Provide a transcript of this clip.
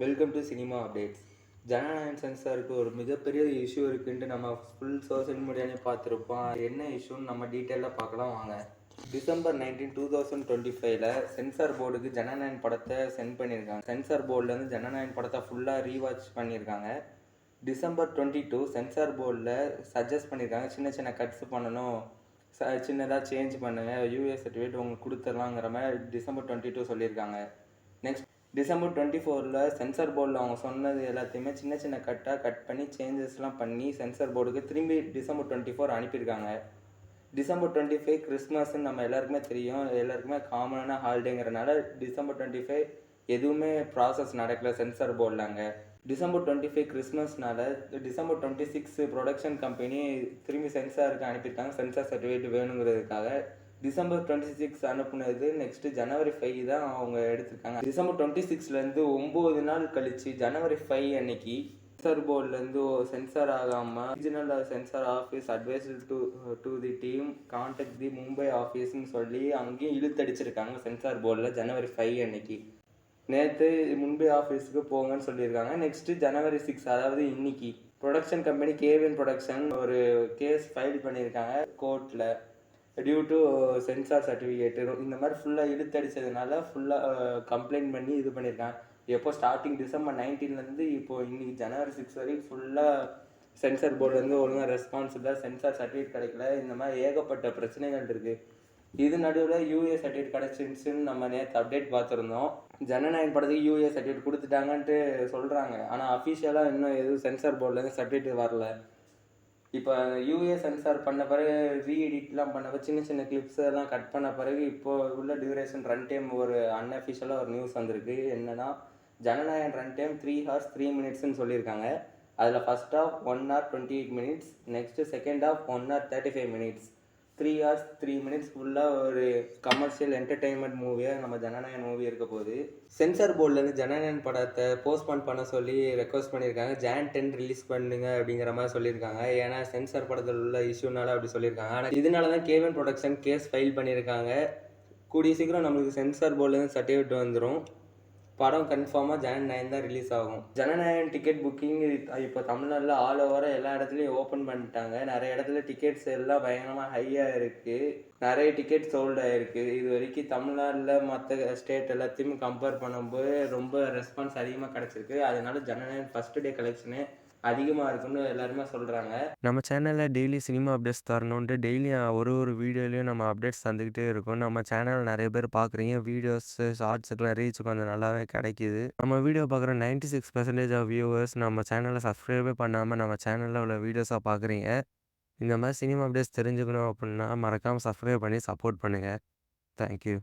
Welcome to cinema updates. Jananayagan சென்சாருக்கு ஒரு மிகப்பெரிய இஷ்யூ இருக்குன்ட்டு நம்ம ஃபுல் சோஷியல் மீடியாலே பார்த்துருப்போம். என்ன இஷ்யூன்னு நம்ம டீட்டெயிலாக பார்க்கலாம் வாங்க. டிசம்பர் 19, 2025ல் சென்சார் போர்டுக்கு ஜனநாயகன் படத்தை சென்ட் பண்ணியிருக்காங்க. சென்சார் போர்ட்லேருந்து ஜனநாயகன் படத்தை ஃபுல்லாக ரீவாட்ச் பண்ணியிருக்காங்க. டிசம்பர் 22 சென்சார் போர்டில் சஜஸ்ட் பண்ணியிருக்காங்க, சின்ன சின்ன கட்ஸ் பண்ணணும், சின்னதாக சேஞ்ச் பண்ணுங்கள், யூஎஸ் சர்டிஃபிகேட் உங்களுக்கு கொடுத்துடலாங்கிற மாதிரி டிசம்பர் 22 சொல்லியிருக்காங்க. நெக்ஸ்ட் டிசம்பர் 24ல் சென்சார் போர்டில் அவங்க சொன்னது எல்லாத்தையுமே சின்ன சின்ன கட் பண்ணி சேஞ்சஸ்லாம் பண்ணி சென்சார் போர்டுக்கு திரும்பி டிசம்பர் 24 அனுப்பியிருக்காங்க. டிசம்பர் 25 கிறிஸ்மஸ்ன்னு நம்ம எல்லாருக்குமே தெரியும், எல்லாருக்குமே காமனான ஹாலிடேங்கிறனால டிசம்பர் 25 எதுவுமே ப்ராசஸ் நடக்கல சென்சார் போர்டில். அங்கே டிசம்பர் 25 கிறிஸ்மஸ்னால டிசம்பர் 26 ப்ரொடக்ஷன் கம்பெனி திரும்பி சென்சாருக்கு அனுப்பியிருக்காங்க, சென்சார் சர்டிஃபிகேட் வேணுங்கிறதுக்காக. டிசம்பர் 26 அனுப்புனது நெக்ஸ்ட் ஜனவரி 5 தான் அவங்க எடுத்திருக்காங்க. டிசம்பர் 26லேருந்து 9 நாள் கழிச்சு ஜனவரி 5 அன்னைக்கு சென்சார் போர்ட்லேருந்து சென்சார் ஆகாமல் regional censor office advice to the team contact the Mumbai ஆஃபீஸ்ன்னு சொல்லி அங்கேயும் இழுத்தடிச்சிருக்காங்க சென்சார் போர்டில் ஜனவரி 5 அன்னைக்கு. நேற்று மும்பை ஆஃபீஸுக்கு போங்கன்னு சொல்லியிருக்காங்க. நெக்ஸ்ட்டு ஜனவரி 6 அதாவது இன்னைக்கு ப்ரொடக்ஷன் கம்பெனி கேவிஎன் ப்ரொடக்ஷன் ஒரு கேஸ் ஃபைல் பண்ணியிருக்காங்க கோர்ட்டில் டியூ டு சென்சார் சர்டிஃபிகேட்டு. இந்த மாதிரி ஃபுல்லாக இழுத்தடிச்சதுனால ஃபுல்லாக கம்ப்ளைண்ட் பண்ணி இது பண்ணியிருக்காங்க. எப்போ ஸ்டார்டிங் டிசம்பர் 19லேருந்து இப்போது இன்னைக்கு ஜனவரி 6 வரைக்கும் ஃபுல்லாக சென்சார் போர்டுலேருந்து ஒழுங்காக ரெஸ்பான்ஸ் இல்லை, சென்சார் சர்டிஃபிகேட் கிடைக்கல, இந்த மாதிரி ஏகப்பட்ட பிரச்சனைகள் இருக்குது. இது நடுவில் யூஎஸ் சர்டிஃபிகேட் கிடச்சிருந்துச்சுன்னு நம்ம நேற்று அப்டேட் பார்த்துருந்தோம். ஜனநாயகன் படத்துக்கு யூஎஸ் சர்டிஃபிகேட் கொடுத்துட்டாங்கன்ட்டு சொல்கிறாங்க, ஆனால் அஃபிஷியலாக இன்னும் எதுவும் சென்சார் போர்ட்லேருந்து சர்டிஃபிகேட் வரல. இப்போ யூஎஸ் சென்சார் பண்ண பிறகு ரீஎடிட்லாம் பண்ண பிறகு சின்ன சின்ன கிளிப்ஸ் எல்லாம் கட் பண்ண பிறகு இப்போ உள்ள டியூரேஷன் ரன் டைம் ஒரு அன்அஃபிஷியலாக ஒரு நியூஸ் வந்திருக்கு. என்னன்னா ஜனநாயகன் ரன் டைம் 3 hours 3 minutesன்னு சொல்லியிருக்காங்க. அதில் first half 1 hour 28 minutes, next second half 1 hour 35 minutes, 3 hours 3 minutes ஃபுல்லாக ஒரு கமர்ஷியல் என்டர்டெயின்மெண்ட் மூவியாக நம்ம ஜனநாயகன் மூவி இருக்க போகுது. சென்சார் போர்ட்லேருந்து ஜனநாயகன் படத்தை போஸ்ட்போன் பண்ண சொல்லி ரெக்வஸ்ட் பண்ணியிருக்காங்க. Jan 10 ரிலீஸ் பண்ணுங்க அப்படிங்கிற மாதிரி சொல்லியிருக்காங்க. ஏன்னா சென்சார் படத்தில் உள்ள இஷ்யூனால அப்படி சொல்லியிருக்காங்க. ஆனால் இதனால தான் கேவிஎன் ப்ரொடக்ஷன் கேஸ் ஃபைல் பண்ணியிருக்காங்க. கூடிய சீக்கிரம் நம்மளுக்கு சென்சார் போர்ட்லேருந்து சர்டிஃபிகேட் வந்துடும். படம் கன்ஃபார்மாக Jan 9 தான் ரிலீஸ் ஆகும். ஜனநாயகன் டிக்கெட் புக்கிங் இப்போ தமிழ்நாட்டில் ஆல் ஓவராக எல்லா இடத்துலையும் ஓப்பன் பண்ணிட்டாங்க. நிறைய இடத்துல டிக்கெட்ஸ் எல்லாம் பயங்கரமாக ஹையாக இருக்குது, நிறைய டிக்கெட் சோல்ட் ஆகிருக்கு. இது வரைக்கும் தமிழ்நாட்டில் மற்ற ஸ்டேட் எல்லாத்தையும் கம்பேர் பண்ணும்போது ரொம்ப ரெஸ்பான்ஸ் அதிகமாக கிடச்சிருக்கு. அதனால ஜனநாயகன் ஃபஸ்ட் டே கலெக்ஷனு அதிகமாக இருக்குன்னு எல்லாருமே சொல்கிறாங்க. நம்ம சேனலில் டெய்லி சினிமா அப்டேட்ஸ் தரணுன்ட்டு டெய்லி ஒரு வீடியோலையும் நம்ம அப்டேட்ஸ் தந்துக்கிட்டே இருக்கோம். நம்ம சேனல் நிறைய பேர் பார்க்குறீங்க, வீடியோஸு ஷார்ட்ஸுக்கெலாம் ரீச் கொஞ்சம் நல்லாவே கிடைக்கிது. நம்ம வீடியோ பார்க்குற 96% ஆஃப் வியூவர்ஸ் நம்ம சேனலை சப்ஸ்கிரைபே பண்ணாமல் நம்ம சேனலில் உள்ள வீடியோஸாக பார்க்குறீங்க. இந்த மாதிரி சினிமா அப்டேட்ஸ் தெரிஞ்சுக்கணும் அப்படின்னா மறக்காமல் சப்ஸ்கிரைப் பண்ணி சப்போர்ட் பண்ணுங்கள். தேங்க்யூ.